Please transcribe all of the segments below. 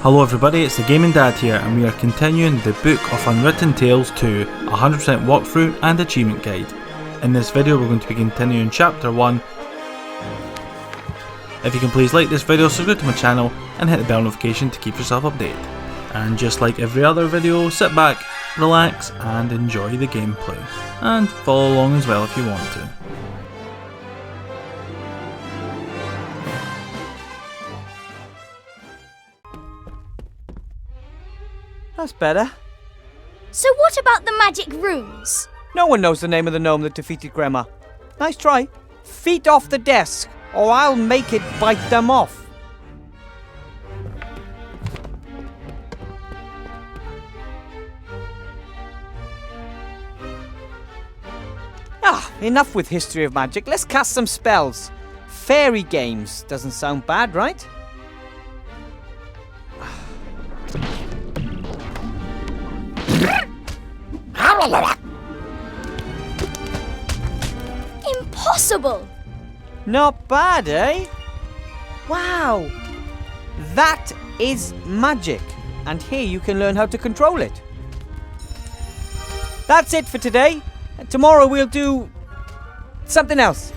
Hello everybody, it's the Gaming Dad here, and we are continuing the Book of Unwritten Tales 2, 100% walkthrough and achievement guide. In this video we're going to be continuing chapter 1. If you can please like this video, subscribe to my channel and hit the bell notification to keep yourself updated. And just like every other video, sit back, relax and enjoy the gameplay. And follow along as well if you want to. That's better. So what about the magic runes? No one knows the name of the gnome that defeated Grandma. Nice try. Feet off the desk, or I'll make it bite them off. Enough with history of magic. Let's cast some spells. Fairy games. Doesn't sound bad, right? Impossible! Not bad, eh? Wow! That is magic. And here you can learn how to control it. That's it for today. Tomorrow we'll do something else.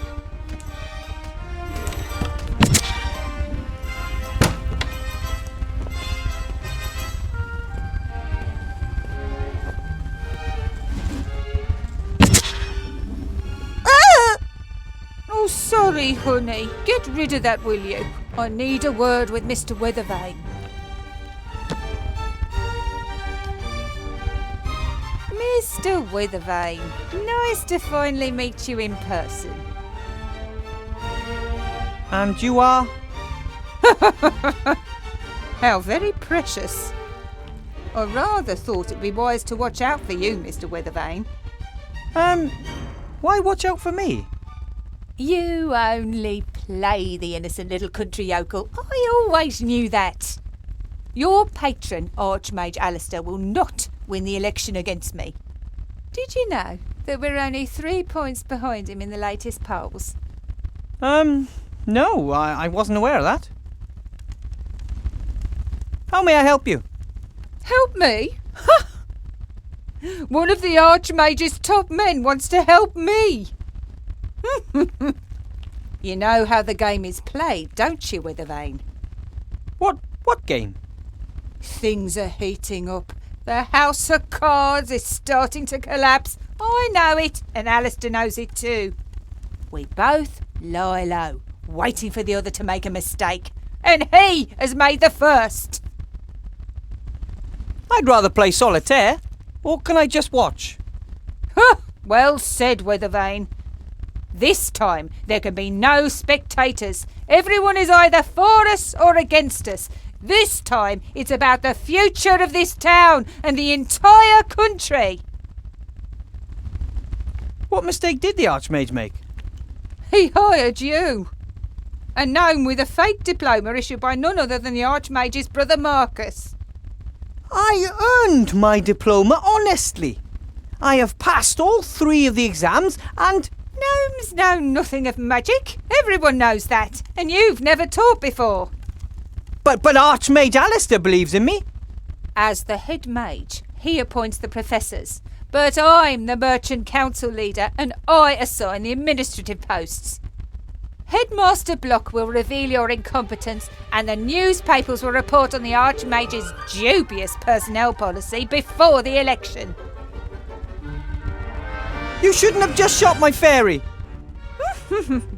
Oh, sorry, honey. Get rid of that, will you? I need a word with Mr. Weathervane. Mr. Weathervane, nice to finally meet you in person. And you are? How very precious. I rather thought it'd be wise to watch out for you, Mr. Weathervane. Why watch out for me? You only play the innocent little country yokel. I always knew that. Your patron, Archmage Alistair, will not win the election against me. Did you know that we're only 3 points behind him in the latest polls? No, I wasn't aware of that. How may I help you? Help me? Ha! One of the Archmage's top men wants to help me. You know how the game is played, don't you, Weathervane? What game? Things are heating up. The House of Cards is starting to collapse. I know it, and Alistair knows it too. We both lie low, waiting for the other to make a mistake. And he has made the first. I'd rather play solitaire. Or can I just watch? Huh, well said, Weathervane. This time there can be no spectators. Everyone is either for us or against us. This time it's about the future of this town and the entire country. What mistake did the Archmage make? He hired you. A gnome with a fake diploma issued by none other than the Archmage's brother Marcus. I earned my diploma honestly. I have passed all 3 of the exams and... Gnomes know nothing of magic. Everyone knows that. And you've never taught before. But Archmage Alistair believes in me. As the head mage, he appoints the professors. But I'm the merchant council leader and I assign the administrative posts. Headmaster Block will reveal your incompetence and the newspapers will report on the Archmage's dubious personnel policy before the election. You shouldn't have just shot my fairy.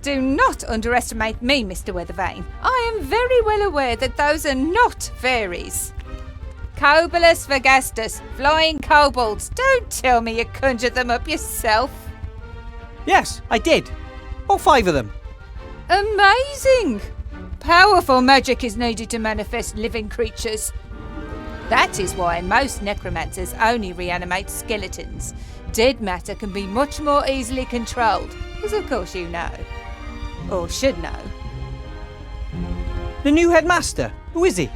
Do not underestimate me, Mr. Weathervane. I am very well aware that those are not fairies. Kobolus Vagastus, flying kobolds. Don't tell me you conjured them up yourself. Yes, I did. All 5 of them. Amazing! Powerful magic is needed to manifest living creatures. That is why most necromancers only reanimate skeletons. Dead matter can be much more easily controlled, as of course you know. Or should know. The new headmaster. Who is he?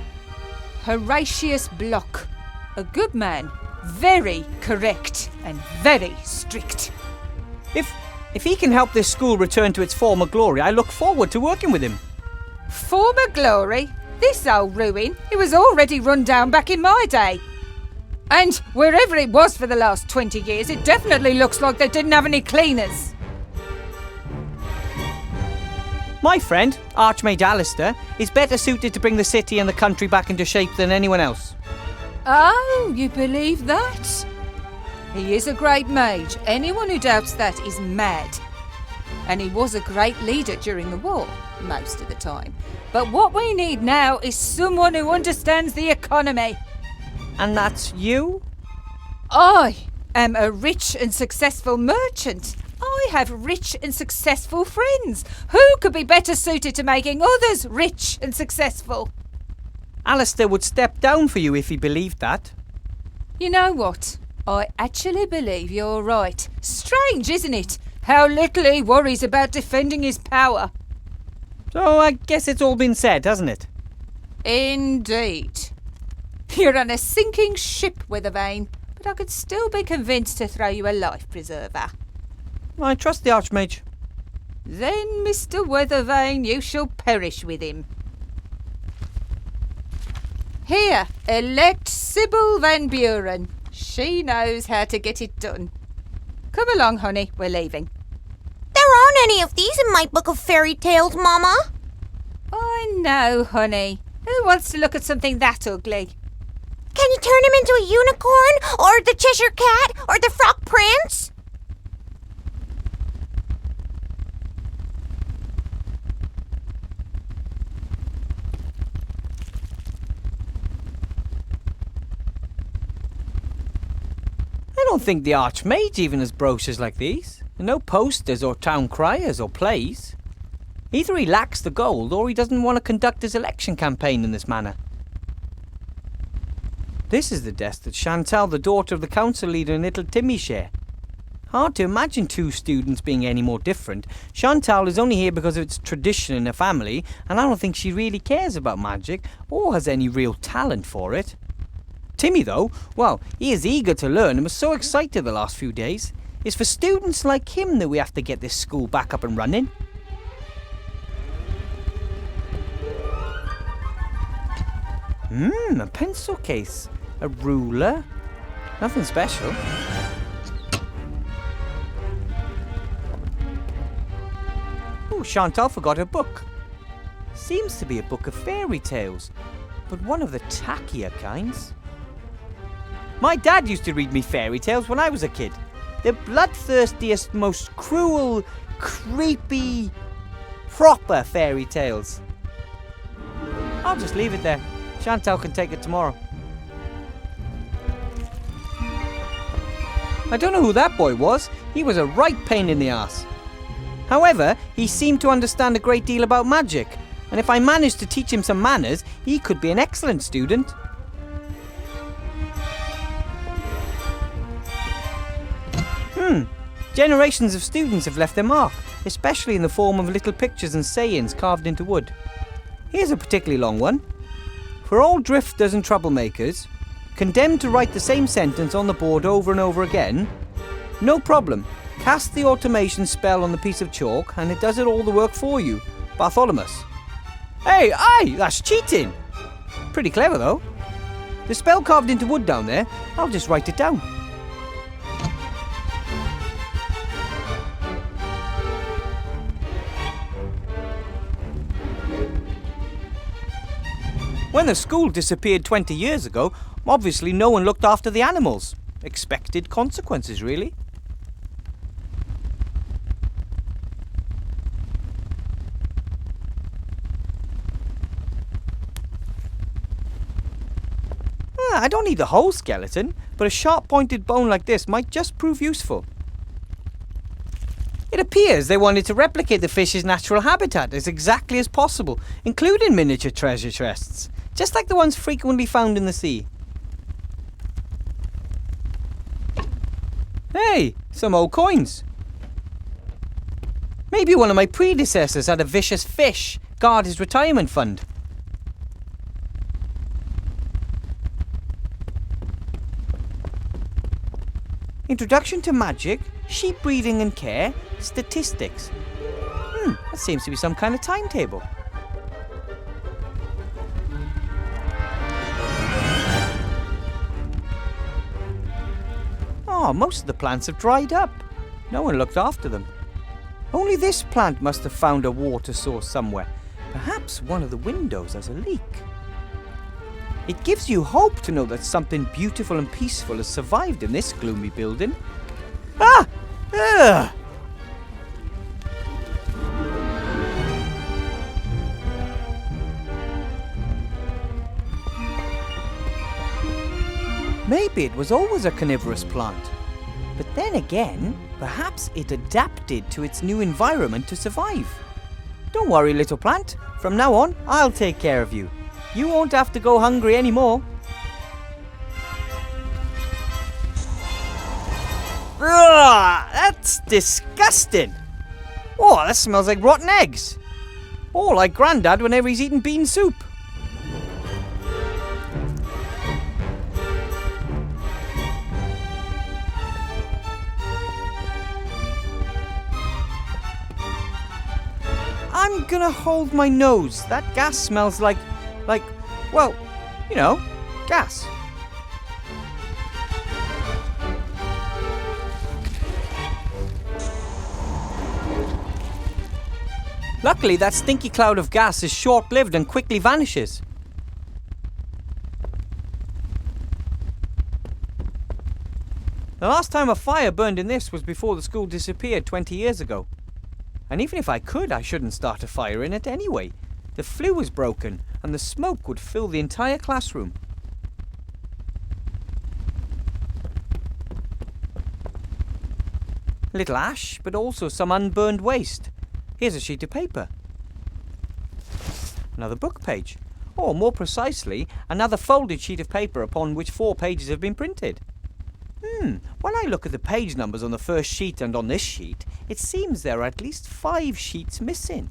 Horatius Block. A good man. Very correct and very strict. If he can help this school return to its former glory, I look forward to working with him. Former glory? This old ruin, it was already run down back in my day. And wherever it was for the last 20 years, it definitely looks like they didn't have any cleaners. My friend, Archmage Alistair, is better suited to bring the city and the country back into shape than anyone else. Oh, you believe that? He is a great mage. Anyone who doubts that is mad. And he was a great leader during the war, most of the time. But what we need now is someone who understands the economy. And that's you? I am a rich and successful merchant. I have rich and successful friends. Who could be better suited to making others rich and successful? Alistair would step down for you if he believed that. You know what? I actually believe you're right. Strange, isn't it? How little he worries about defending his power. So I guess it's all been said, hasn't it? Indeed. You're on a sinking ship, Weathervane, but I could still be convinced to throw you a life preserver. I trust the Archmage. Then, Mr. Weathervane, you shall perish with him. Here, elect Sybil Van Buren. She knows how to get it done. Come along, honey, we're leaving. There aren't any of these in my book of fairy tales, Mama. I know, honey. Who wants to look at something that ugly? Can you turn him into a unicorn, or the Cheshire Cat, or the Frog Prince? I don't think the Archmage even has brochures like these. No posters or town criers or plays. Either he lacks the gold or he doesn't want to conduct his election campaign in this manner. This is the desk that Chantal, the daughter of the council leader, and little Timmy share. Hard to imagine two students being any more different. Chantal is only here because of its tradition in her family, and I don't think she really cares about magic or has any real talent for it. Timmy, though, well, he is eager to learn and was so excited the last few days. It's for students like him that we have to get this school back up and running. A pencil case. A ruler. Nothing special. Oh, Chantal forgot her book. Seems to be a book of fairy tales, but one of the tackier kinds. My dad used to read me fairy tales when I was a kid. The bloodthirstiest, most cruel, creepy, proper fairy tales. I'll just leave it there. Chantal can take it tomorrow. I don't know who that boy was. He was a right pain in the ass. However, he seemed to understand a great deal about magic, and if I managed to teach him some manners, he could be an excellent student. Generations of students have left their mark, especially in the form of little pictures and sayings carved into wood. Here's a particularly long one. For all drifters and troublemakers, condemned to write the same sentence on the board over and over again, no problem. Cast the automation spell on the piece of chalk and it does it all the work for you. Bartholomew. Hey, aye, that's cheating. Pretty clever though. The spell carved into wood down there, I'll just write it down. When the school disappeared 20 years ago, obviously no one looked after the animals. Expected consequences, really. I don't need the whole skeleton, but a sharp-pointed bone like this might just prove useful. It appears they wanted to replicate the fish's natural habitat as exactly as possible, including miniature treasure chests, just like the ones frequently found in the sea. Hey, some old coins. Maybe one of my predecessors had a vicious fish guard his retirement fund. Introduction to magic, sheep breeding and care, statistics. That seems to be some kind of timetable. Oh, most of the plants have dried up. No one looked after them. Only this plant must have found a water source somewhere. Perhaps one of the windows has a leak. It gives you hope to know that something beautiful and peaceful has survived in this gloomy building. Ah! Ugh! Maybe it was always a carnivorous plant. But then again, perhaps it adapted to its new environment to survive. Don't worry, little plant. From now on, I'll take care of you. You won't have to go hungry anymore. Ugh, that's disgusting. Oh, that smells like rotten eggs. Oh, like Grandad whenever he's eating bean soup. I'm gonna hold my nose. That gas smells like, well, you know, gas. Luckily, that stinky cloud of gas is short-lived and quickly vanishes. The last time a fire burned in this was before the school disappeared 20 years ago. And even if I could, I shouldn't start a fire in it anyway. The flue was broken, and the smoke would fill the entire classroom. A little ash, but also some unburned waste. Here's a sheet of paper. Another book page. Or, more precisely, another folded sheet of paper upon which 4 pages have been printed. When I look at the page numbers on the first sheet and on this sheet, it seems there are at least 5 sheets missing.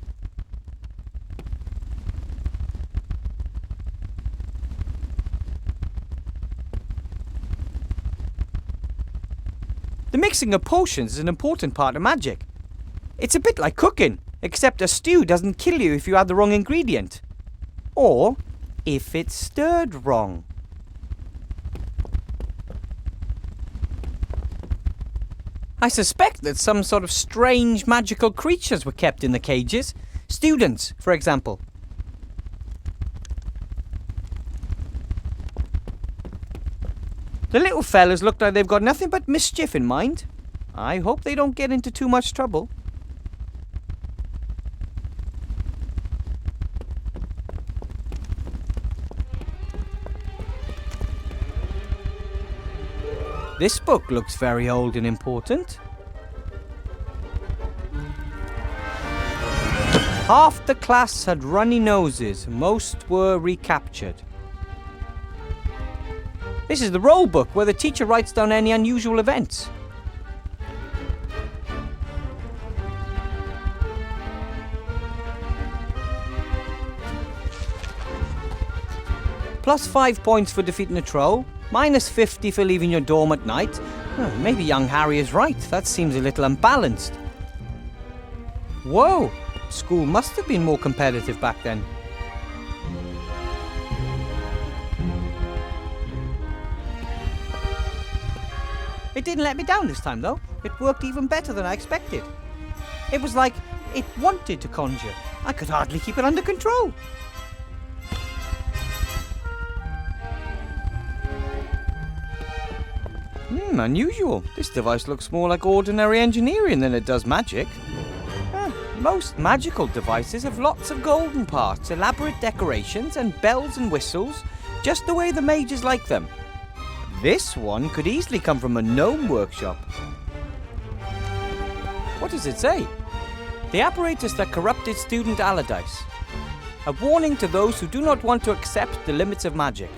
The mixing of potions is an important part of magic. It's a bit like cooking, except a stew doesn't kill you if you add the wrong ingredient. Or if it's stirred wrong. I suspect that some sort of strange magical creatures were kept in the cages. Students, for example. The little fellas look like they've got nothing but mischief in mind. I hope they don't get into too much trouble. This book looks very old and important. Half the class had runny noses, most were recaptured. This is the roll book where the teacher writes down any unusual events. Plus 5 points for defeating a troll. Minus 50 for leaving your dorm at night. Maybe young Harry is right. That seems a little unbalanced. Whoa! School must have been more competitive back then. It didn't let me down this time, though. It worked even better than I expected. It was like it wanted to conjure. I could hardly keep it under control. Unusual. This device looks more like ordinary engineering than it does magic. Most magical devices have lots of golden parts, elaborate decorations, and bells and whistles, just the way the mages like them. This one could easily come from a gnome workshop. What does it say? The apparatus that corrupted student Allardyce. A warning to those who do not want to accept the limits of magic.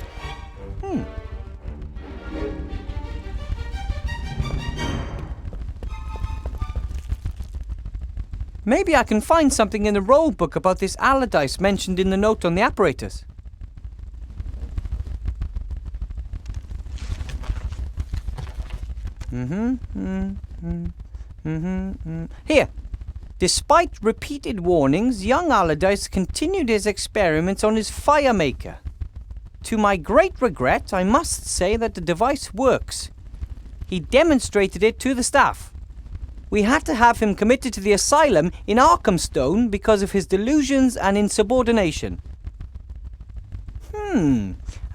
Maybe I can find something in the roll book about this Allardyce mentioned in the note on the apparatus. Here. Despite repeated warnings, young Allardyce continued his experiments on his fire maker. To my great regret, I must say that the device works. he demonstrated it to the staff. We had to have him committed to the asylum in Arkhamstone because of his delusions and insubordination.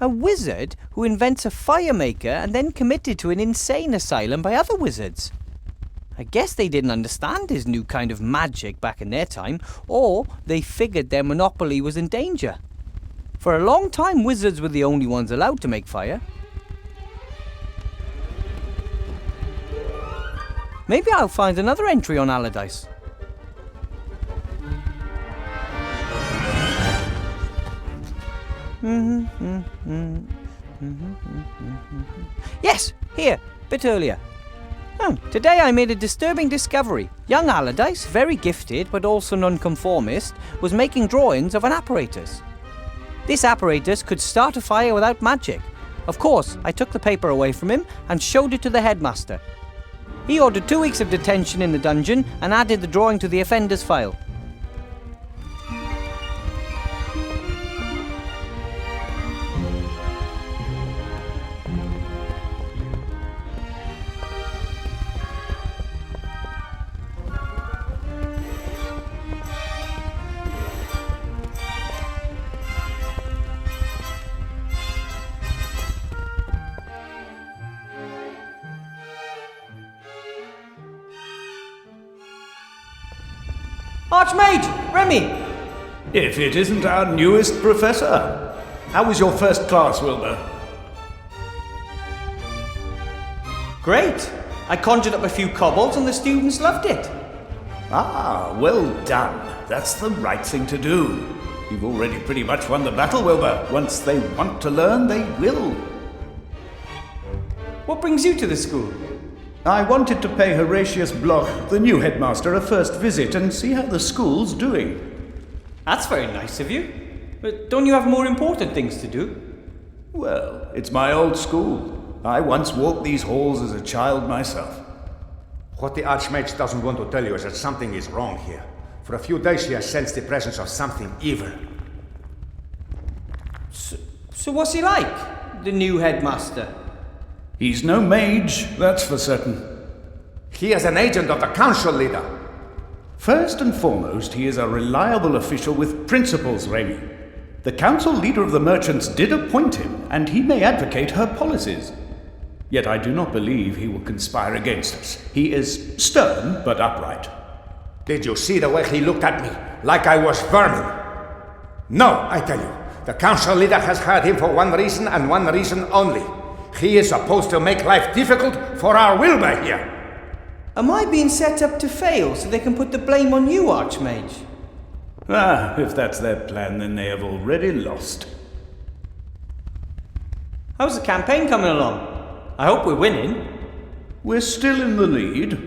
A wizard who invents a fire maker and then committed to an insane asylum by other wizards. I guess they didn't understand his new kind of magic back in their time, or they figured their monopoly was in danger. For a long time, wizards were the only ones allowed to make fire. Maybe I'll find another entry on Allardyce. Yes, here, bit earlier. Today I made a disturbing discovery. Young Allardyce, very gifted but also nonconformist, was making drawings of an apparatus. This apparatus could start a fire without magic. Of course, I took the paper away from him and showed it to the headmaster. He ordered 2 weeks of detention in the dungeon and added the drawing to the offender's file. Archmage! Remy! If it isn't our newest professor. How was your first class, Wilbur? Great! I conjured up a few kobolds and the students loved it. Ah, well done. That's the right thing to do. You've already pretty much won the battle, Wilbur. Once they want to learn, they will. What brings you to the school? I wanted to pay Horatius Bloch, the new headmaster, a first visit and see how the school's doing. That's very nice of you. But don't you have more important things to do? Well, it's my old school. I once walked these halls as a child myself. What the Archmage doesn't want to tell you is that something is wrong here. For a few days he has sensed the presence of something evil. So what's he like, the new headmaster? He's no mage, that's for certain. He is an agent of the council leader. First and foremost, he is a reliable official with principles, Remy. The council leader of the merchants did appoint him, and he may advocate her policies. Yet I do not believe he will conspire against us. He is stern, but upright. Did you see the way he looked at me? Like I was vermin. No, I tell you. The council leader has hired him for one reason and one reason only. He is supposed to make life difficult for our Wilbur here. Am I being set up to fail so they can put the blame on you, Archmage? Ah, if that's their plan, then they have already lost. How's the campaign coming along? I hope we're winning. We're still in the lead.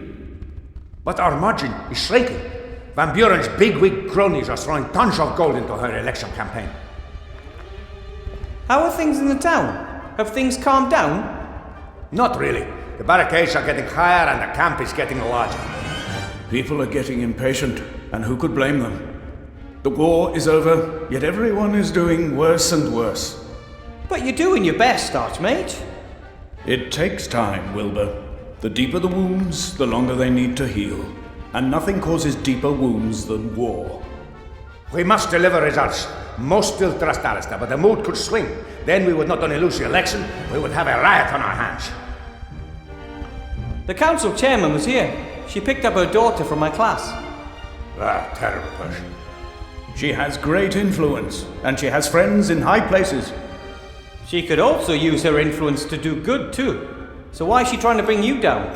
But our margin is shrinking. Van Buren's bigwig cronies are throwing tons of gold into her election campaign. How are things in the town? Have things calmed down? Not really. The barricades are getting higher and the camp is getting larger. People are getting impatient, and who could blame them? The war is over, yet everyone is doing worse and worse. But you're doing your best, Archmage. It takes time, Wilbur. The deeper the wounds, the longer they need to heal. And nothing causes deeper wounds than war. We must deliver results. Most still trust Alistair, but the mood could swing. Then we would not only lose the election, we would have a riot on our hands. The council chairman was here. She picked up her daughter from my class. Ah, terrible person. She has great influence, and she has friends in high places. She could also use her influence to do good too. So why is she trying to bring you down?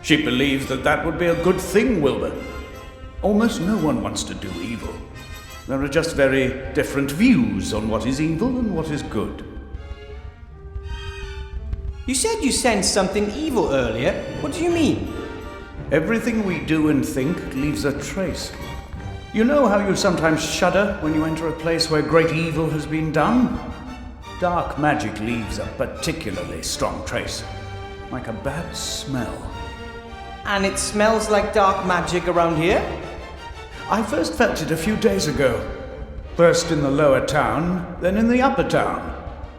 She believes that that would be a good thing, Wilbur. Almost no one wants to do evil. There are just very different views on what is evil and what is good. You said you sensed something evil earlier. What do you mean? Everything we do and think leaves a trace. You know how you sometimes shudder when you enter a place where great evil has been done? Dark magic leaves a particularly strong trace, like a bad smell. And it smells like dark magic around here? I first felt it a few days ago. First in the lower town, then in the upper town,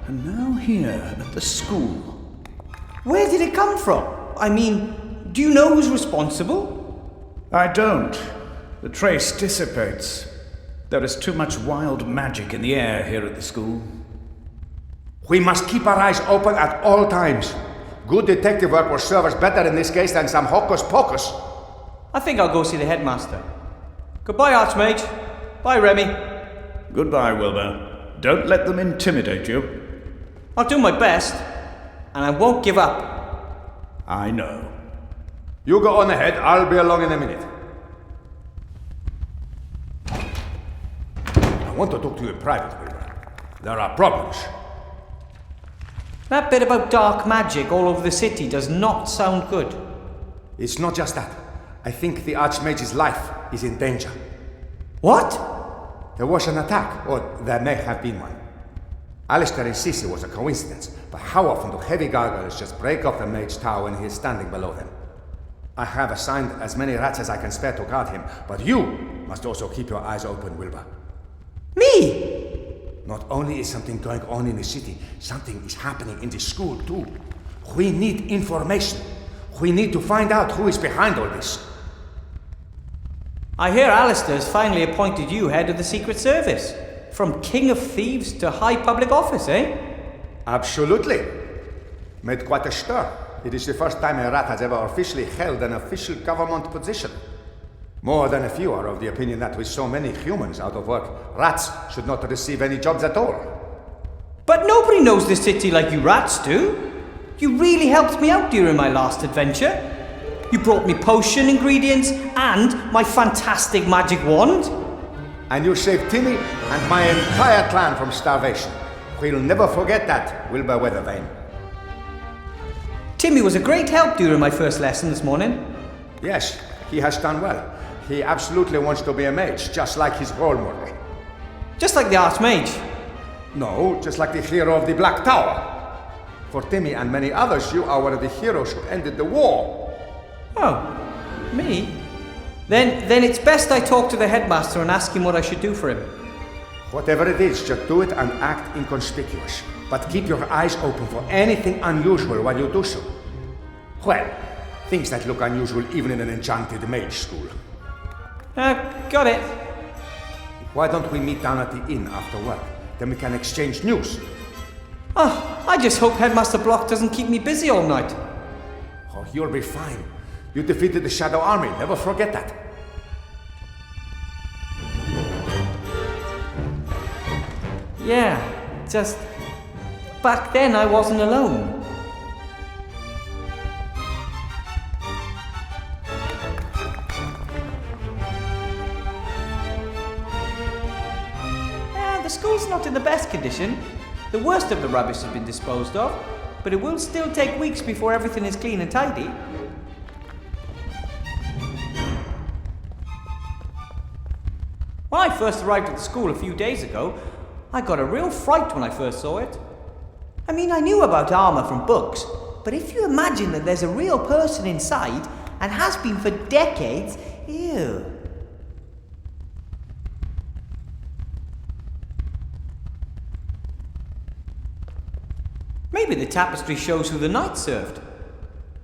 and now here at the school. Where did it come from? I mean, do you know who's responsible? I don't. The trace dissipates. There is too much wild magic in the air here at the school. We must keep our eyes open at all times. Good detective work will serve us better in this case than some hocus pocus. I think I'll go see the headmaster. Goodbye, Archmage. Bye, Remy. Goodbye, Wilbur. Don't let them intimidate you. I'll do my best, and I won't give up. I know. You go on ahead, I'll be along in a minute. I want to talk to you in private, Wilbur. There are problems. That bit about dark magic all over the city does not sound good. It's not just that. I think the Archmage's life is in danger. What? There was an attack, or there may have been one. Alistair insists it was a coincidence, but how often do heavy gargoyles just break off the mage tower when he is standing below them? I have assigned as many rats as I can spare to guard him, but you must also keep your eyes open, Wilbur. Me? Not only is something going on in the city, something is happening in the school too. We need information. We need to find out who is behind all this. I hear Alistair's finally appointed you head of the Secret Service. From King of Thieves to High Public Office, eh? Absolutely. Made quite a stir. It is the first time a rat has ever officially held an official government position. More than a few are of the opinion that with so many humans out of work, rats should not receive any jobs at all. But nobody knows this city like you rats do. You really helped me out during my last adventure. You brought me potion ingredients and my fantastic magic wand. And you saved Timmy and my entire clan from starvation. We'll never forget that, Wilbur Weathervane. Timmy was a great help during my first lesson this morning. Yes, he has done well. He absolutely wants to be a mage, just like his role model. Just like the Archmage. No, just like the hero of the Black Tower. For Timmy and many others, you are one of the heroes who ended the war. Oh, me? Then it's best I talk to the headmaster and ask him what I should do for him. Whatever it is, just do it and act inconspicuous. But keep your eyes open for anything unusual while you do so. Well, things that look unusual even in an enchanted mage school. Got it. Why don't we meet down at the inn after work? Then we can exchange news. Oh, I just hope Headmaster Block doesn't keep me busy all night. Oh, you'll be fine. You defeated the Shadow Army, never forget that. Yeah, just... back then I wasn't alone. The school's not in the best condition. The worst of the rubbish has been disposed of, but it will still take weeks before everything is clean and tidy. When I first arrived at the school a few days ago, I got a real fright when I first saw it. I mean, I knew about armor from books, but if you imagine that there's a real person inside, and has been for decades, ew. Maybe the tapestry shows who the knights served.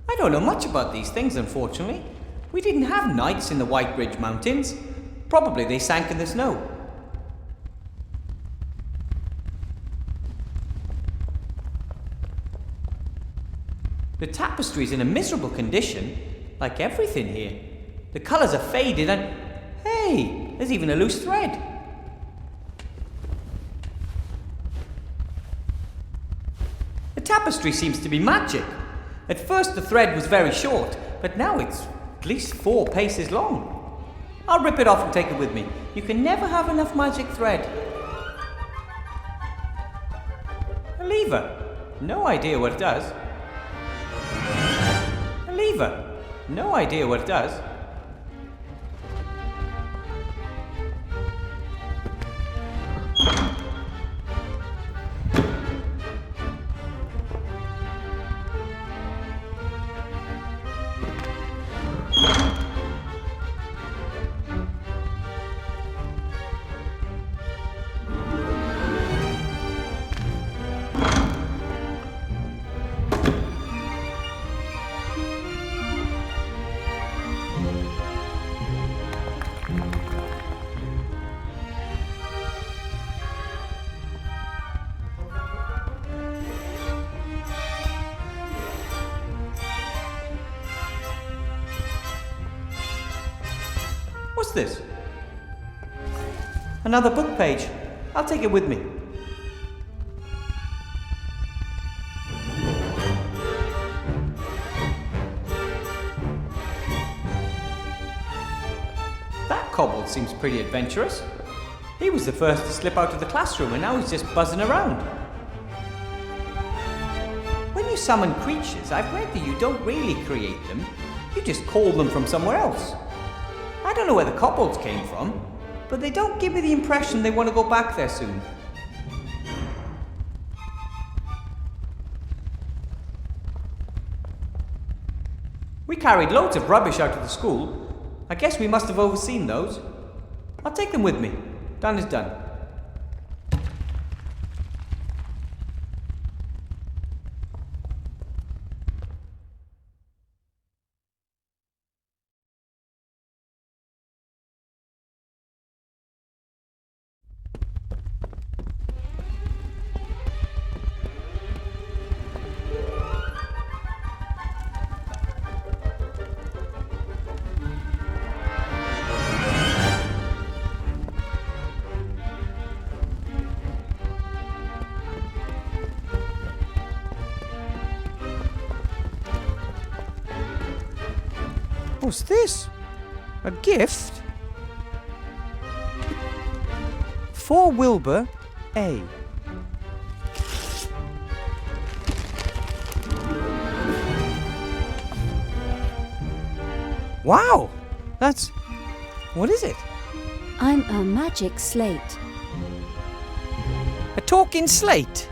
I don't know much about these things, unfortunately. We didn't have knights in the White Ridge Mountains. Probably they sank in the snow. The tapestry's in a miserable condition, like everything here. The colours are faded and... hey, there's even a loose thread. The tapestry seems to be magic. At first the thread was very short, but now it's at least 4 paces long. I'll rip it off and take it with me. You can never have enough magic thread. A lever. No idea what it does. A lever. No idea what it does. What's this? Another book page. I'll take it with me. That kobold seems pretty adventurous. He was the first to slip out of the classroom and now he's just buzzing around. When you summon creatures, I've read that you don't really create them, you just call them from somewhere else. I don't know where the kobolds came from, but they don't give me the impression they want to go back there soon. We carried loads of rubbish out of the school. I guess we must have overseen those. I'll take them with me. Done is done. What's this? A gift? For Wilbur A. Wow! That's... what is it? I'm a magic slate. A talking slate?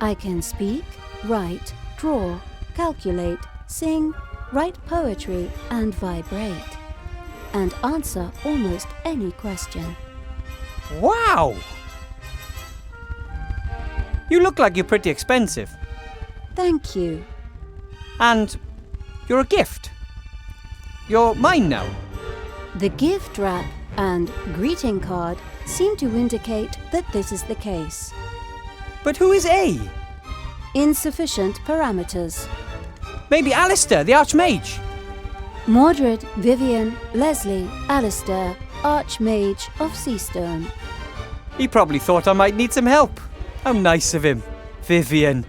I can speak, write, draw, calculate, sing, write poetry and vibrate, and answer almost any question. Wow! You look like you're pretty expensive. Thank you. And you're a gift. You're mine now. The gift wrap and greeting card seem to indicate that this is the case. But who is A? Insufficient parameters. Maybe Alistair, the Archmage. Mordred, Vivian, Leslie, Alistair, Archmage of Seastone. He probably thought I might need some help. How nice of him. Vivian.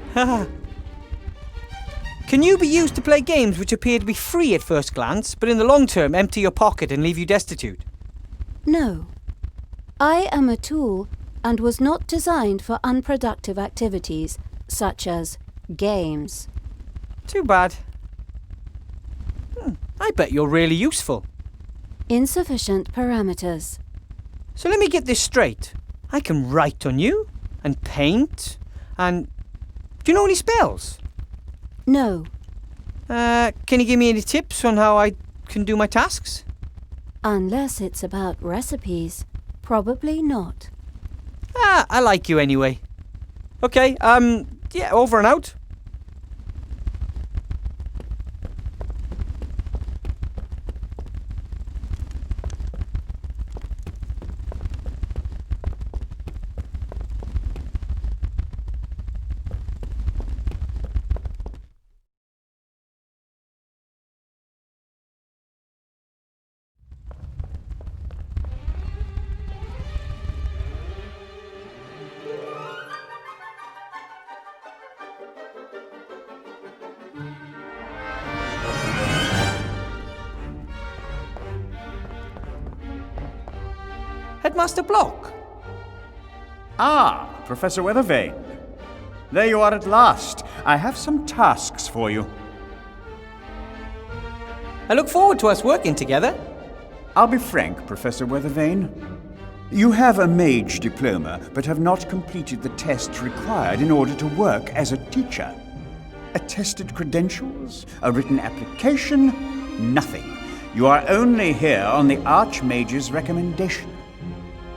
Can you be used to play games which appear to be free at first glance, but in the long term empty your pocket and leave you destitute? No. I am a tool and was not designed for unproductive activities such as games. Too bad. I bet you're really useful. Insufficient parameters. So let me get this straight. I can write on you, and paint, and... do you know any spells? No. Can you give me any tips on how I can do my tasks? Unless it's about recipes. Probably not. I like you anyway. Okay, yeah, over and out. Headmaster Block. Ah, Professor Weathervane. There you are at last. I have some tasks for you. I look forward to us working together. I'll be frank, Professor Weathervane. You have a mage diploma, but have not completed the tests required in order to work as a teacher. Attested credentials, a written application, nothing. You are only here on the Archmage's recommendation.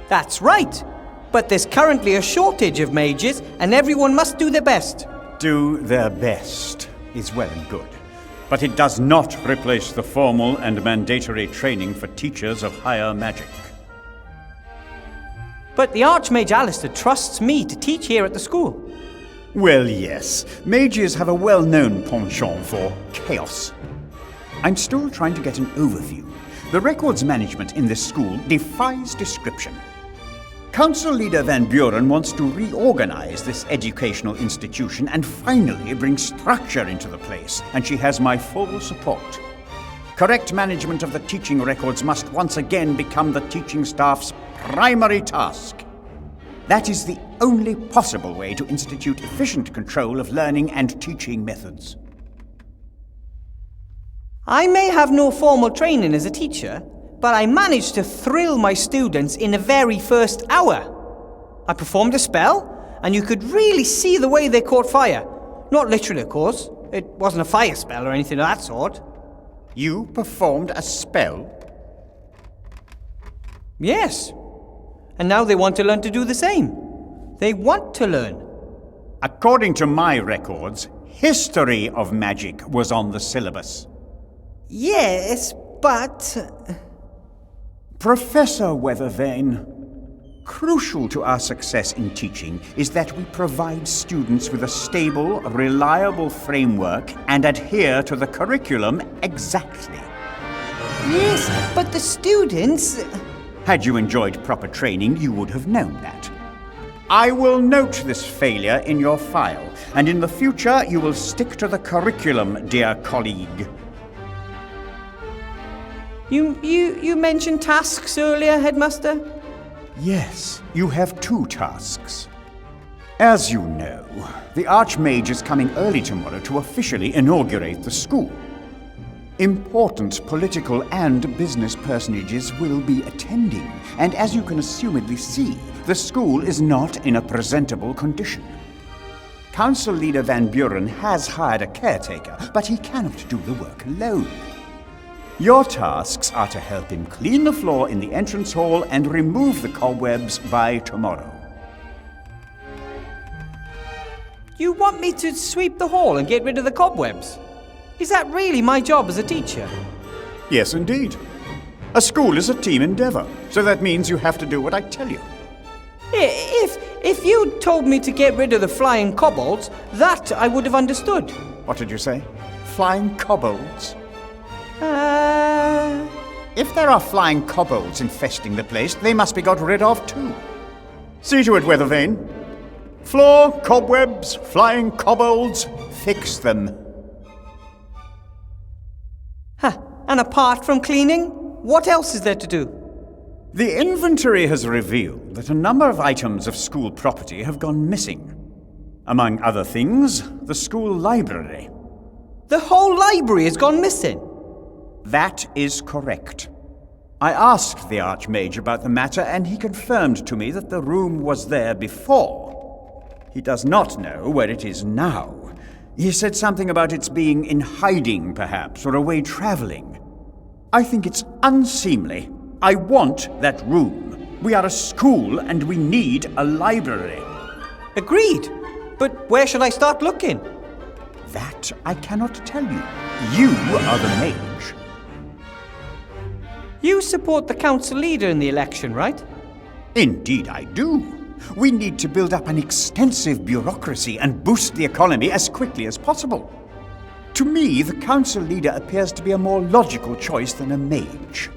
That's right. But there's currently a shortage of mages, and everyone must do their best. Do their best is well and good, but it does not replace the formal and mandatory training for teachers of higher magic. But the Archmage Alistair trusts me to teach here at the school. Well, yes. Mages have a well-known penchant for chaos. I'm still trying to get an overview, The records management in this school defies description. Council Leader Van Buren wants to reorganize this educational institution and finally bring structure into the place, and she has my full support. Correct management of the teaching records must once again become the teaching staff's primary task. That is the only possible way to institute efficient control of learning and teaching methods. I may have no formal training as a teacher, but I managed to thrill my students in the very first hour. I performed a spell, and you could really see the way they caught fire. Not literally, of course. It wasn't a fire spell or anything of that sort. You performed a spell? Yes. And now they want to learn to do the same. They want to learn. According to my records, history of magic was on the syllabus. Yes, but... Professor Weathervane, crucial to our success in teaching is that we provide students with a stable, reliable framework and adhere to the curriculum exactly. Yes, but the students... Had you enjoyed proper training, you would have known that. I will note this failure in your file, and in the future you will stick to the curriculum, dear colleague. You mentioned tasks earlier, Headmaster? Yes, you have 2 tasks. As you know, the Archmage is coming early tomorrow to officially inaugurate the school. Important political and business personages will be attending, and as you can assumedly see, the school is not in a presentable condition. Council Leader Van Buren has hired a caretaker, but he cannot do the work alone. Your tasks are to help him clean the floor in the entrance hall and remove the cobwebs by tomorrow. You want me to sweep the hall and get rid of the cobwebs? Is that really my job as a teacher? Yes, indeed. A school is a team endeavor, so that means you have to do what I tell you. If you'd told me to get rid of the flying kobolds, that I would have understood. What did you say? Flying kobolds? If there are flying kobolds infesting the place, they must be got rid of too. See to it, Weathervane. Floor, cobwebs, flying kobolds, fix them. And apart from cleaning, what else is there to do? The inventory has revealed that a number of items of school property have gone missing. Among other things, the school library. The whole library has gone missing? That is correct. I asked the Archmage about the matter, and he confirmed to me that the room was there before. He does not know where it is now. He said something about its being in hiding, perhaps, or away traveling. I think it's unseemly. I want that room. We are a school, and we need a library. Agreed. But where should I start looking? That I cannot tell you. You are the mage. You support the council leader in the election, right? Indeed I do. We need to build up an extensive bureaucracy and boost the economy as quickly as possible. To me, the council leader appears to be a more logical choice than a mage.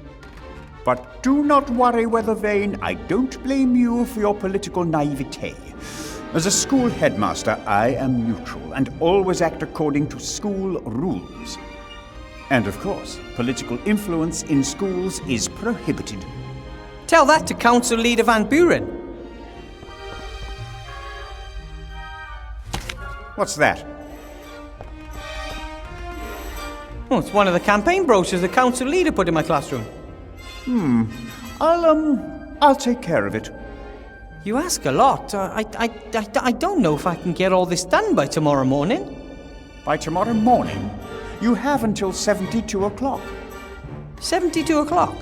But do not worry, Weathervane. I don't blame you for your political naivete. As a school headmaster, I am neutral and always act according to school rules. And of course, political influence in schools is prohibited. Tell that to Council Leader Van Buren. What's that? Oh, it's one of the campaign brochures the council leader put in my classroom. I'll take care of it. You ask a lot. I don't know if I can get all this done by tomorrow morning. By tomorrow morning? You have until 72 o'clock. 72 o'clock?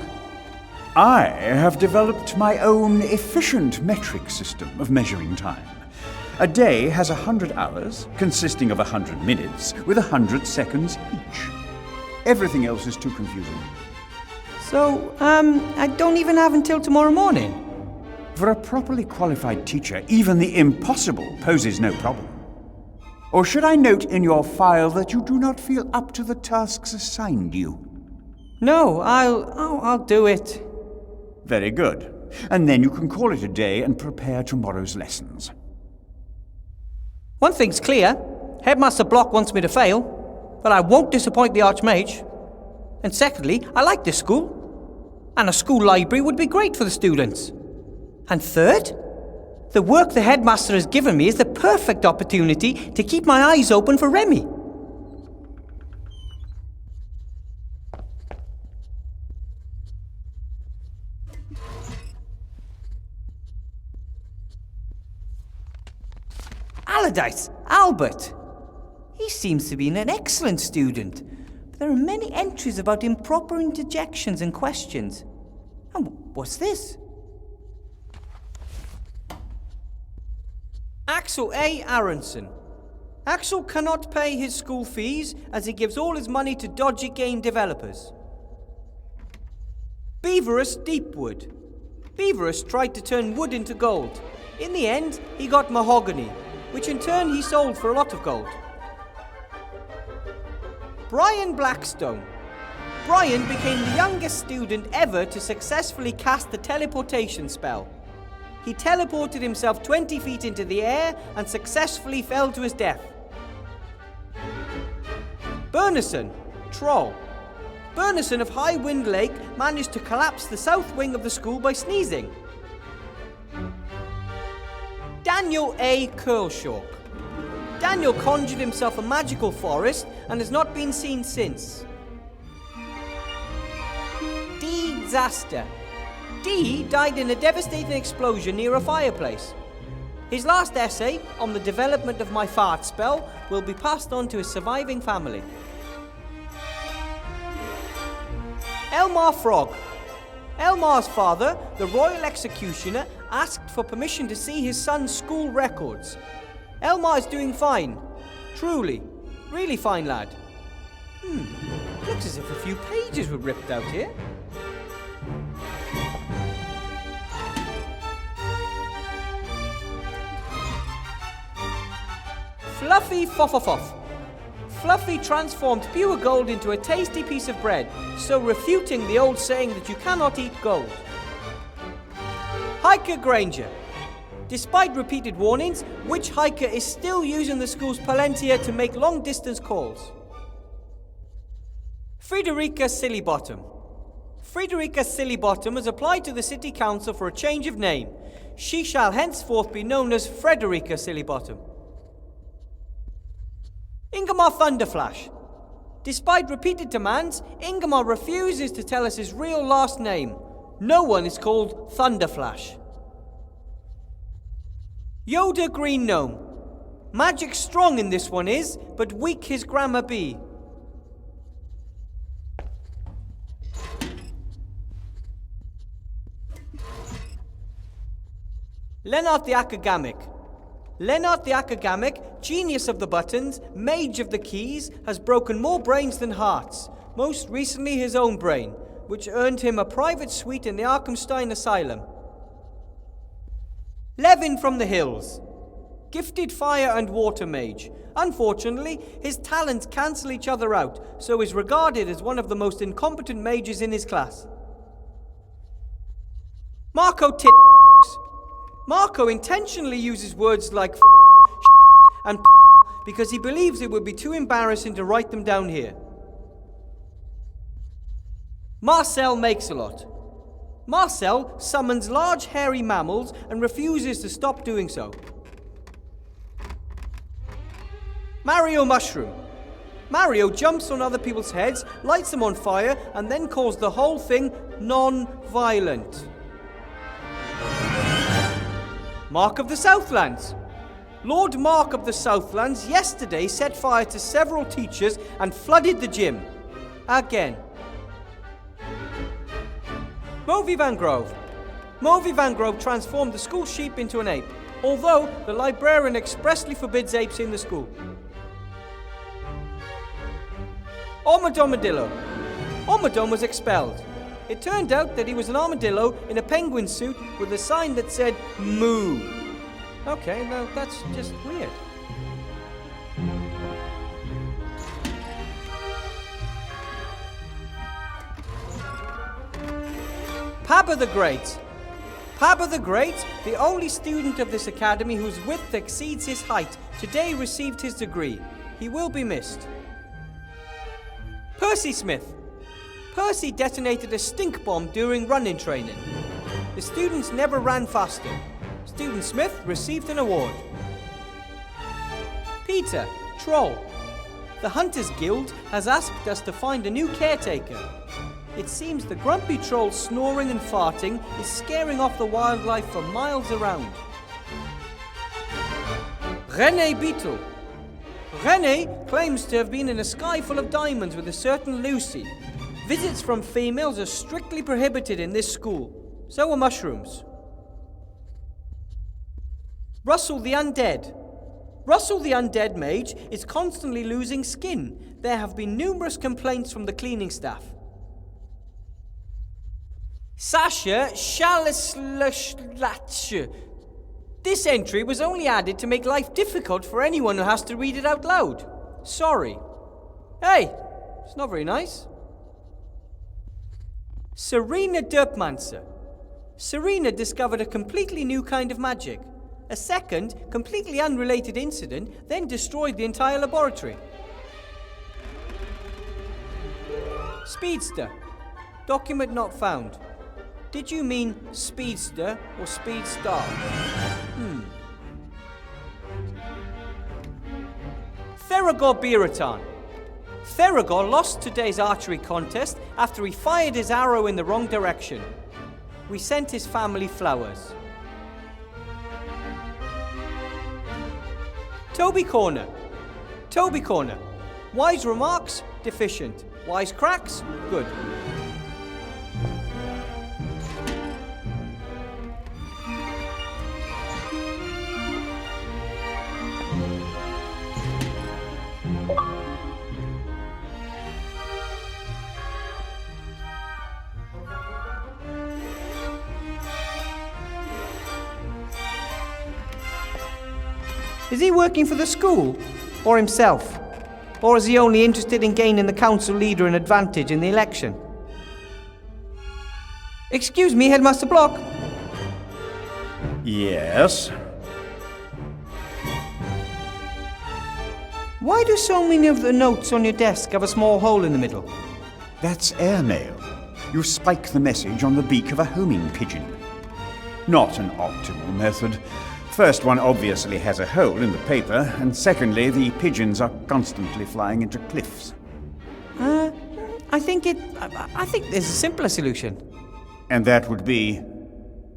I have developed my own efficient metric system of measuring time. A day has 100 hours, consisting of 100 minutes, with 100 seconds each. Everything else is too confusing. So, I don't even have until tomorrow morning? For a properly qualified teacher, even the impossible poses no problem. Or should I note in your file that you do not feel up to the tasks assigned you? No, I'll do it. Very good. And then you can call it a day and prepare tomorrow's lessons. One thing's clear. Headmaster Block wants me to fail, but I won't disappoint the Archmage. And secondly, I like this school. And a school library would be great for the students. And third, the work the headmaster has given me is the perfect opportunity to keep my eyes open for Remy. Allardyce, Albert. He seems to be an excellent student. But there are many entries about improper interjections and questions. And what's this? Axel A. Aronson. Axel cannot pay his school fees as he gives all his money to dodgy game developers. Beaverus Deepwood. Beaverus tried to turn wood into gold. In the end, he got mahogany, which in turn he sold for a lot of gold. Brian Blackstone. Brian became the youngest student ever to successfully cast the teleportation spell. He teleported himself 20 feet into the air and successfully fell to his death. Bernison, Troll. Bernison of High Wind Lake managed to collapse the south wing of the school by sneezing. Daniel A. Curlshaw. Daniel conjured himself a magical forest and has not been seen since. D. Zaster. D died in a devastating explosion near a fireplace. His last essay on the development of my fart spell will be passed on to his surviving family. Elmar Frog. Elmar's father, the Royal Executioner, asked for permission to see his son's school records. Elmar is doing fine. Truly. Really fine lad. Looks as if a few pages were ripped out here. Fluffy Foffofoff. Fluffy transformed pure gold into a tasty piece of bread, so refuting the old saying that you cannot eat gold. Hiker Granger. Despite repeated warnings, Witch Hiker is still using the school's palantir to make long-distance calls. Frederica Sillybottom. Frederica Sillybottom has applied to the City Council for a change of name. She shall henceforth be known as Frederica Sillybottom. Ingemar Thunderflash. Despite repeated demands, Ingemar refuses to tell us his real last name. No one is called Thunderflash. Yoda Green Gnome. Magic strong in this one is, but weak his grammar be. Lennart the Academic. Lennart the Academic, genius of the buttons, mage of the keys, has broken more brains than hearts, most recently his own brain, which earned him a private suite in the Arkham Asylum. Levin from the Hills. Gifted fire and water mage. Unfortunately, his talents cancel each other out, so is regarded as one of the most incompetent mages in his class. Marco Marco intentionally uses words like and because he believes it would be too embarrassing to write them down here. Marcel Makes-a-Lot. Marcel summons large hairy mammals and refuses to stop doing so. Mario Mushroom. Mario jumps on other people's heads, lights them on fire, and then calls the whole thing non-violent. Mark of the Southlands. Lord Mark of the Southlands yesterday set fire to several teachers and flooded the gym. Again. Movie Van Grove. Movie Van Grove transformed the school sheep into an ape, although the librarian expressly forbids apes in the school. Armadillo. Armadillo was expelled. It turned out that he was an armadillo in a penguin suit with a sign that said moo. Okay, well, that's just weird. Pabba the Great. Pabba the Great, the only student of this academy whose width exceeds his height, today received his degree. He will be missed. Percy Smith. Percy detonated a stink bomb during run-in training. The students never ran faster. Student Smith received an award. Peter, Troll. The Hunters Guild has asked us to find a new caretaker. It seems the grumpy troll snoring and farting is scaring off the wildlife for miles around. René Beetle. René claims to have been in a sky full of diamonds with a certain Lucy. Visits from females are strictly prohibited in this school. So are mushrooms. Russell the Undead. Russell the Undead Mage is constantly losing skin. There have been numerous complaints from the cleaning staff. Sasha Shalislach. This entry was only added to make life difficult for anyone who has to read it out loud. Sorry. Hey, it's not very nice. Serena Derpmancer. Serena discovered a completely new kind of magic. A second, completely unrelated incident then destroyed the entire laboratory. Speedster. Document not found. Did you mean speedster or speedstar? Theragor Biraton. Theragor lost today's archery contest after he fired his arrow in the wrong direction. We sent his family flowers. Toby Corner. Toby Corner. Wise remarks, deficient. Wise cracks, good. Is he working for the school? Or himself? Or is he only interested in gaining the council leader an advantage in the election? Excuse me, Headmaster Block. Yes? Why do so many of the notes on your desk have a small hole in the middle? That's airmail. You spike the message on the beak of a homing pigeon. Not an optimal method. First, one obviously has a hole in the paper, and secondly, the pigeons are constantly flying into cliffs. I think there's a simpler solution. And that would be?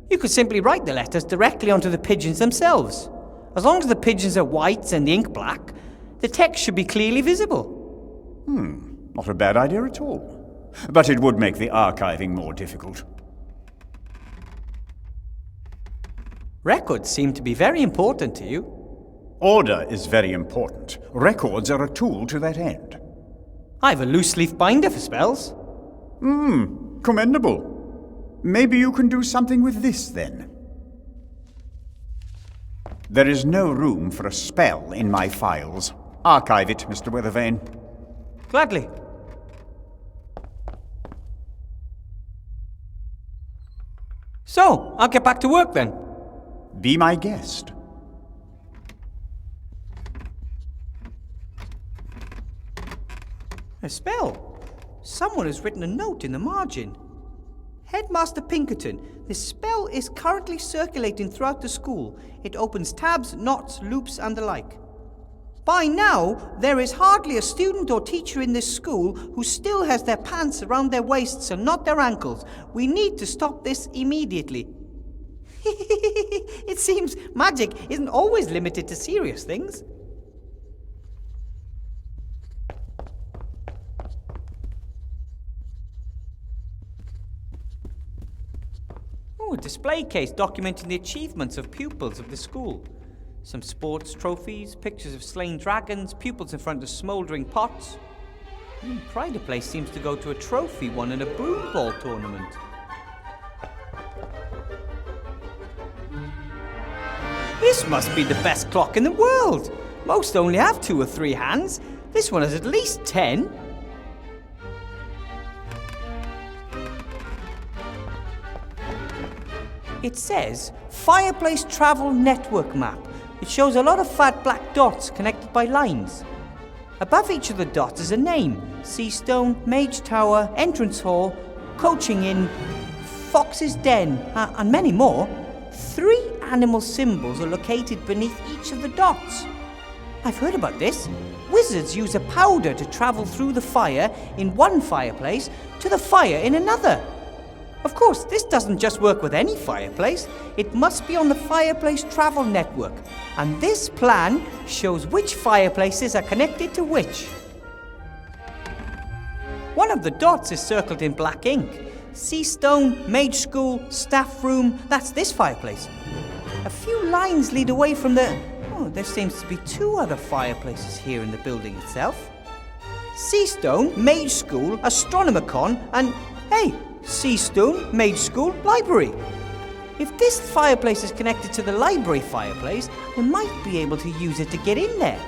You could simply write the letters directly onto the pigeons themselves. As long as the pigeons are white and the ink black, the text should be clearly visible. Not a bad idea at all. But it would make the archiving more difficult. Records seem to be very important to you. Order is very important. Records are a tool to that end. I have a loose leaf binder for spells. Commendable. Maybe you can do something with this, then. There is no room for a spell in my files. Archive it, Mr. Weathervane. Gladly. So, I'll get back to work then. Be my guest. A spell. Someone has written a note in the margin. Headmaster Pinkerton, this spell is currently circulating throughout the school. It opens tabs, knots, loops, and the like. By now, there is hardly a student or teacher in this school who still has their pants around their waists and not their ankles. We need to stop this immediately. It seems magic isn't always limited to serious things. A display case documenting the achievements of pupils of the school. Some sports trophies, pictures of slain dragons, pupils in front of smouldering pots. Pride of Place seems to go to a trophy won in a broom ball tournament. This must be the best clock in the world. Most only have 2 or 3 hands. This one has at least 10. It says Fireplace Travel Network Map. It shows a lot of fat black dots connected by lines. Above each of the dots is a name: Seastone, Mage Tower, Entrance Hall, Coaching Inn, Fox's Den, and many more. 3 animal symbols are located beneath each of the dots. I've heard about this. Wizards use a powder to travel through the fire in one fireplace to the fire in another. Of course, this doesn't just work with any fireplace. It must be on the Fireplace Travel Network. And this plan shows which fireplaces are connected to which. One of the dots is circled in black ink. Seastone, Mage School, Staff Room, that's this fireplace. A few lines lead away from the... Oh, there seems to be 2 other fireplaces here in the building itself. Seastone, Mage School, Astronomicon, and, hey, Seastone, Mage School, Library. If this fireplace is connected to the library fireplace, I might be able to use it to get in there.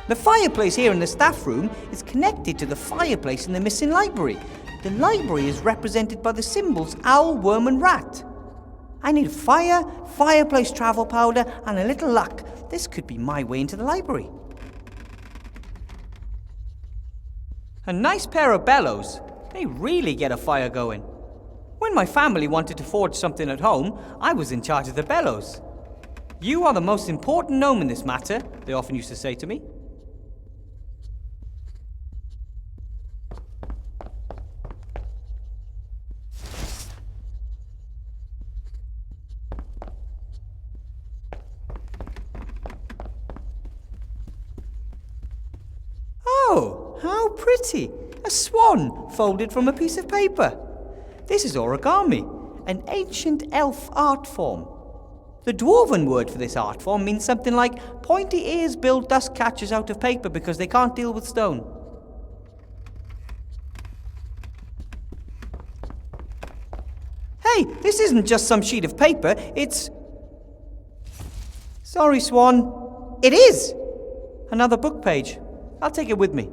The fireplace here in the staff room is connected to the fireplace in the missing library. The library is represented by the symbols owl, worm, and rat. I need fire, fireplace travel powder, and a little luck. This could be my way into the library. A nice pair of bellows. They really get a fire going. When my family wanted to forge something at home, I was in charge of the bellows. You are the most important gnome in this matter, they often used to say to me. Oh, how pretty! A swan folded from a piece of paper. This is origami, an ancient elf art form. The dwarven word for this art form means something like pointy ears build dust catchers out of paper because they can't deal with stone. Hey, this isn't just some sheet of paper, it's... Sorry, Swan. It is! Another book page. I'll take it with me.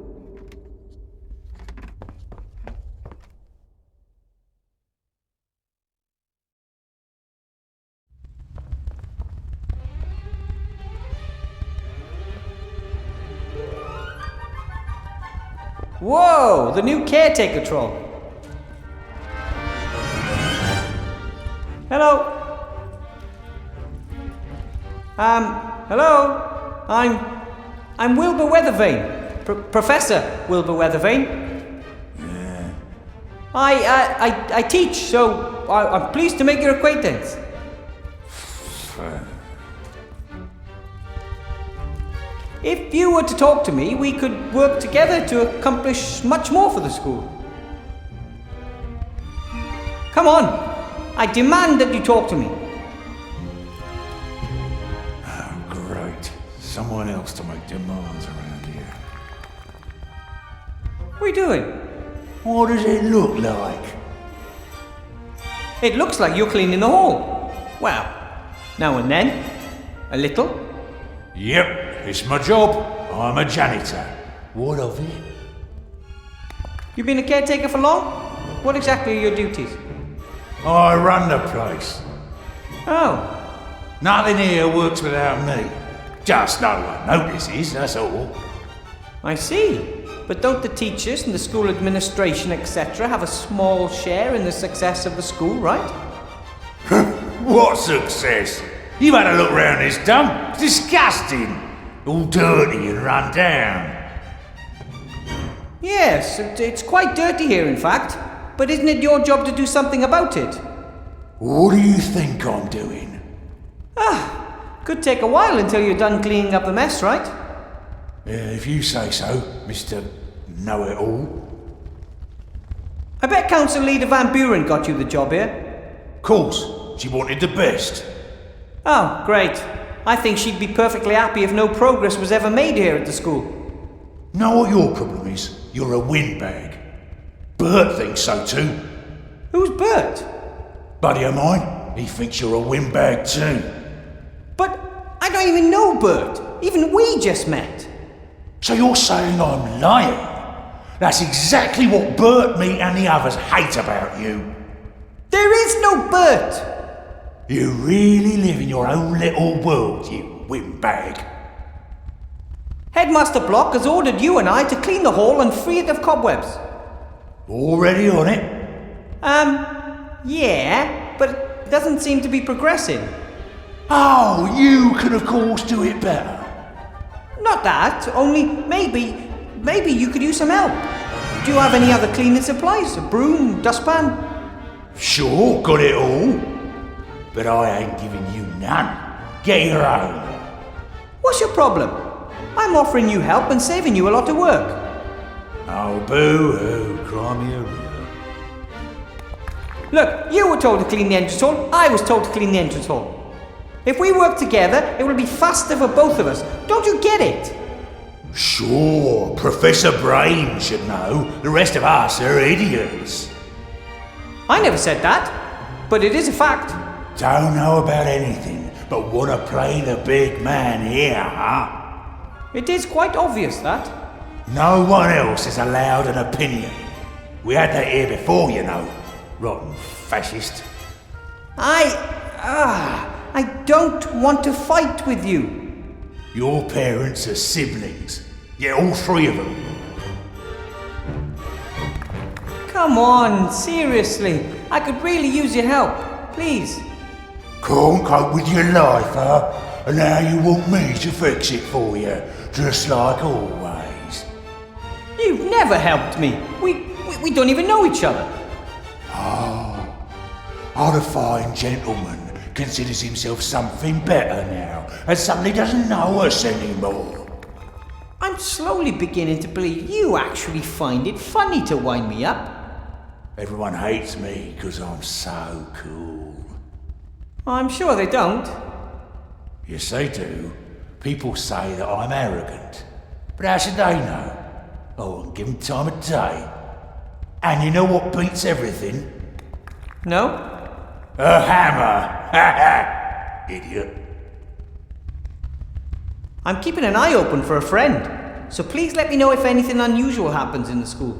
Whoa, the new caretaker troll. Hello. Hello. I'm Wilbur Weathervane. Professor Wilbur Weathervane. Yeah. I teach, so I'm pleased to make your acquaintance. If you were to talk to me, we could work together to accomplish much more for the school. Come on, I demand that you talk to me. Oh, great. Someone else to make demands around here. What are you doing? What does it look like? It looks like you're cleaning the hall. Well, now and then. A little. Yep, it's my job. I'm a janitor. What of it? You've been a caretaker for long? What exactly are your duties? I run the place. Oh, Nothing here works without me. Just no one notices, that's all. I see. But don't the teachers and the school administration, etc., have a small share in the success of the school, right? What success? You've had a look round this dump. It's disgusting. All dirty and run down. Yes, it's quite dirty here, in fact. But isn't it your job to do something about it? What do you think I'm doing? Could take a while until you're done cleaning up the mess, right? If you say so, Mr. Know-it-all. I bet Council Leader Van Buren got you the job here. Course, she wanted the best. Oh, great. I think she'd be perfectly happy if no progress was ever made here at the school. Know what your problem is? You're a windbag. Bert thinks so too. Who's Bert? Buddy of mine, he thinks you're a windbag too. But I don't even know Bert. Even we just met. So you're saying I'm lying? That's exactly what Bert, me and the others hate about you. There is no Bert! You really live in your own little world, you windbag. Headmaster Block has ordered you and I to clean the hall and free it of cobwebs. Already on it? Yeah, but it doesn't seem to be progressing. Oh, you can of course do it better. Not that, only maybe you could use some help. Do you have any other cleaning supplies? A broom, dustpan? Sure, got it all. But I ain't giving you none. Get your own. What's your problem? I'm offering you help and saving you a lot of work. Oh, boo-hoo, cry me a river. Look, you were told to clean the entrance hall, I was told to clean the entrance hall. If we work together, it will be faster for both of us. Don't you get it? Sure, Professor Brain should know. The rest of us are idiots. I never said that, but it is a fact. Don't know about anything, but wanna play the big man here, huh? It is quite obvious that. No one else is allowed an opinion. We had that here before, you know. Rotten fascist. I don't want to fight with you. Your parents are siblings. Yeah, all three of them. Come on, seriously. I could really use your help. Please. Can't cope with your life, huh? And now you want me to fix it for you, just like always. You've never helped me. We don't even know each other. Oh, the fine gentleman considers himself something better now, and suddenly doesn't know us anymore. I'm slowly beginning to believe you actually find it funny to wind me up. Everyone hates me because I'm so cool. I'm sure they don't. Yes, they do. People say that I'm arrogant. But how should they know? I won't give them time of day. And you know what beats everything? No? A hammer! Ha ha! Idiot. I'm keeping an eye open for a friend, so please let me know if anything unusual happens in the school.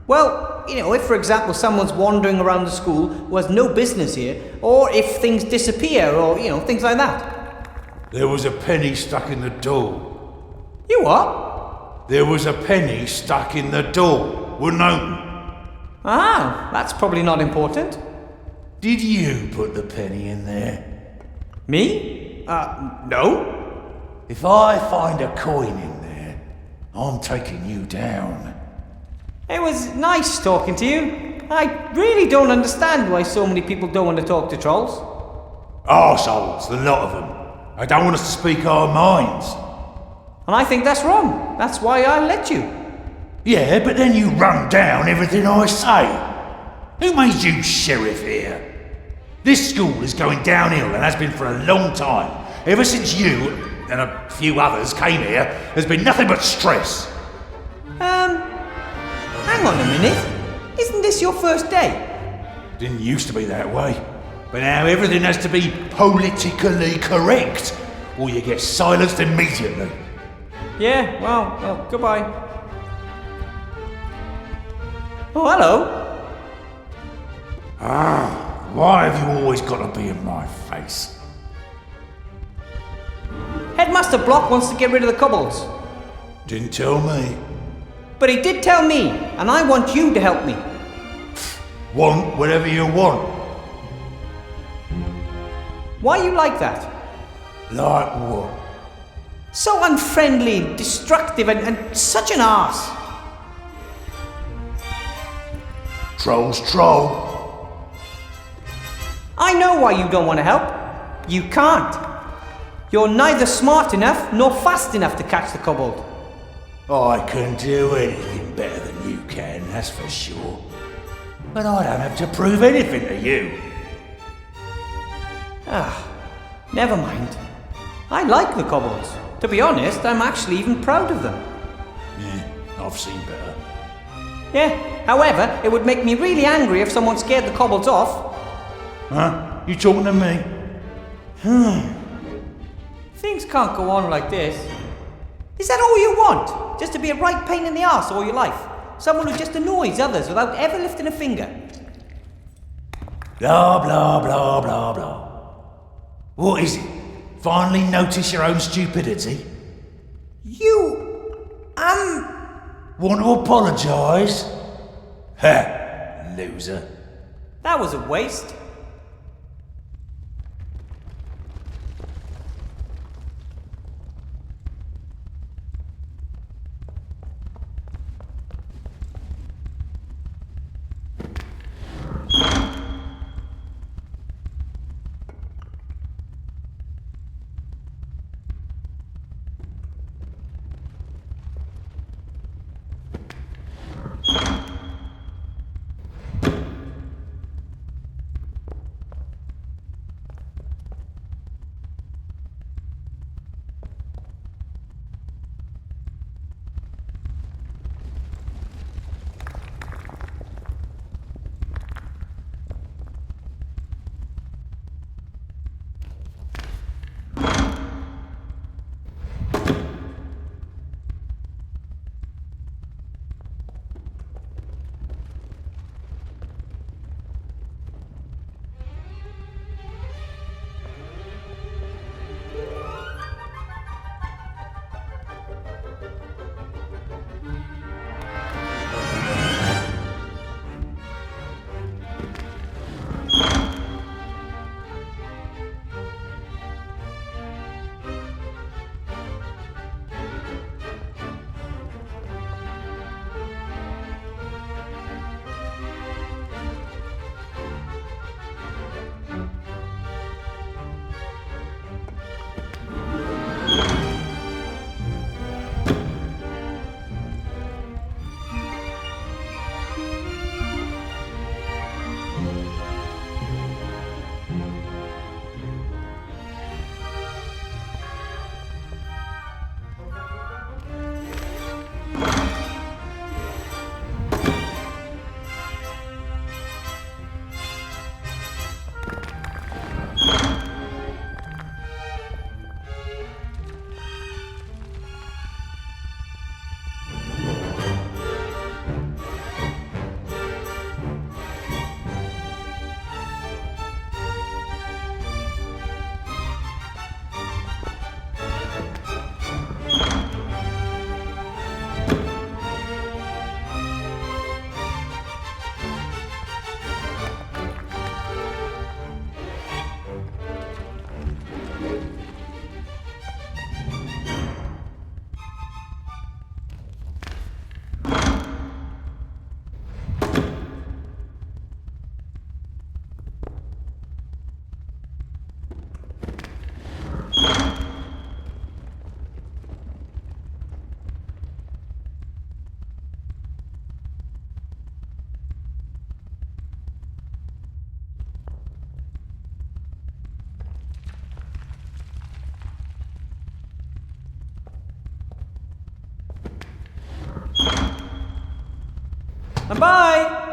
Well, if for example someone's wandering around the school who has no business here, or if things disappear, or things like that. There was a penny stuck in the door. You what? There was a penny stuck in the door. Wouldn't open. Ah, that's probably not important. Did you put the penny in there? Me? No. If I find a coin in there, I'm taking you down. It was nice talking to you. I really don't understand why so many people don't want to talk to trolls. Arseholes, the lot of them. They don't want us to speak our minds. And I think that's wrong. That's why I let you. Yeah, but then you run down everything I say. Who made you sheriff here? This school is going downhill and has been for a long time. Ever since you and a few others came here, there's been nothing but stress. Hang on a minute. Isn't this your first day? Didn't used to be that way. But now everything has to be politically correct, or you get silenced immediately. Yeah, well, goodbye. Oh, hello. Why have you always got to be in my face? Headmaster Block wants to get rid of the kobolds. Didn't tell me. But he did tell me, and I want you to help me. Want whatever you want. Why are you like that? Like what? So unfriendly, destructive, and such an arse. Troll's troll. I know why you don't want to help. You can't. You're neither smart enough nor fast enough to catch the kobold. I can do anything better than you can, that's for sure. But I don't have to prove anything to you. Never mind. I like the kobolds. To be honest, I'm actually even proud of them. Yeah, I've seen better. Yeah, however, it would make me really angry if someone scared the kobolds off. Huh? You talking to me? Things can't go on like this. Is that all you want? Just to be a right pain in the arse all your life? Someone who just annoys others without ever lifting a finger? Blah, blah, blah, blah, blah. What is it? Finally notice your own stupidity? Want to apologise? Ha! Loser. That was a waste. And bye!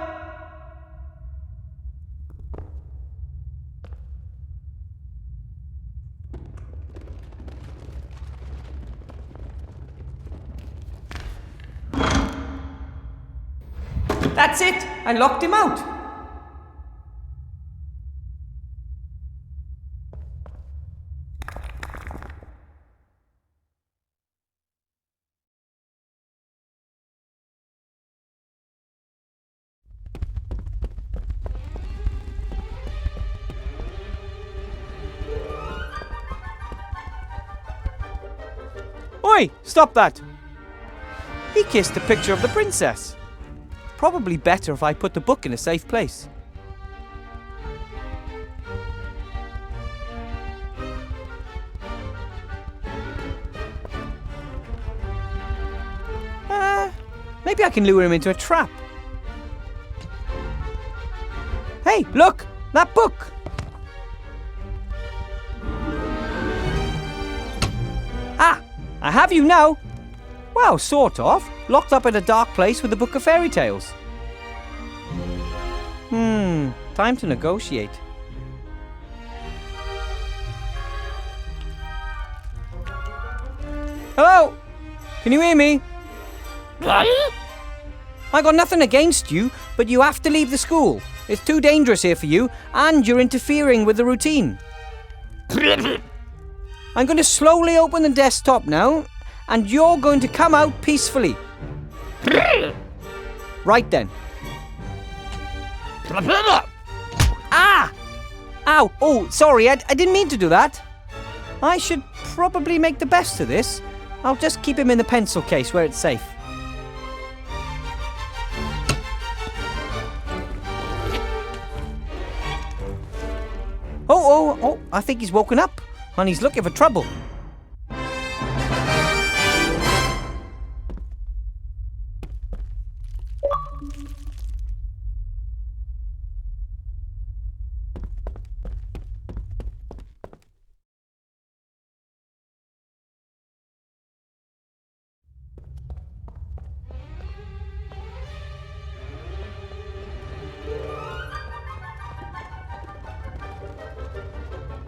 That's it! I locked him out! Oi! Stop that! He kissed the picture of the princess. Probably better if I put the book in a safe place. Maybe I can lure him into a trap. Hey, look! That book! Ah! I have you now! Well, sort of. Locked up in a dark place with the Book of Fairy Tales. Time to negotiate. Hello? Can you hear me? I got nothing against you, but you have to leave the school. It's too dangerous here for you, and you're interfering with the routine. I'm going to slowly open the desktop now, and you're going to come out peacefully. Right then. Ah! Ow! Oh, sorry, I didn't mean to do that. I should probably make the best of this. I'll just keep him in the pencil case where it's safe. Oh, I think he's woken up, and he's looking for trouble.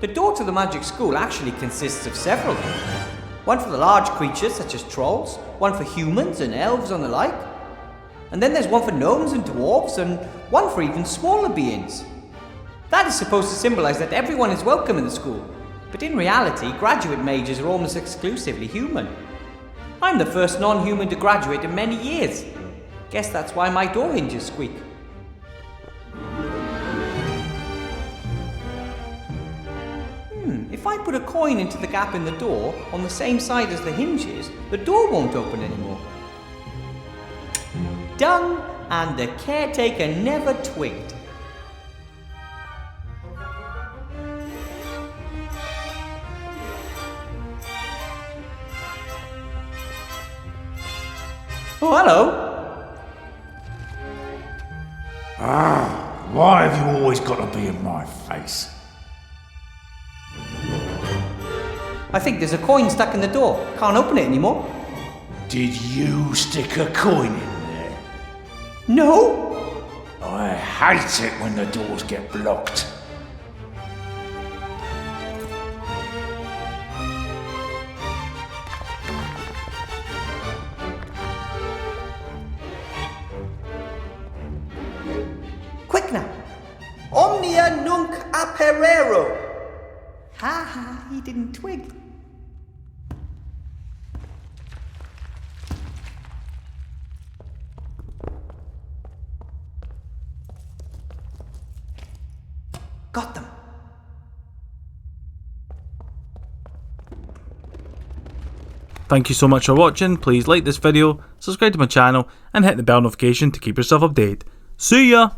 The door to the magic school actually consists of several. One for the large creatures such as trolls, one for humans and elves and the like. And then there's one for gnomes and dwarves, and one for even smaller beings. That is supposed to symbolize that everyone is welcome in the school, but in reality, graduate mages are almost exclusively human. I'm the first non-human to graduate in many years. Guess that's why my door hinges squeak. If I put a coin into the gap in the door on the same side as the hinges, the door won't open anymore. Done, and the caretaker never twigged. Oh, hello. Why have you always got to be in my face? I think there's a coin stuck in the door. Can't open it anymore. Did you stick a coin in there? No. I hate it when the doors get blocked. Quick now. Omnia nunc aperero. Ha ha, he didn't twig. Got them. Thank you so much for watching. Please like this video, subscribe to my channel, and hit the bell notification to keep yourself updated. See ya!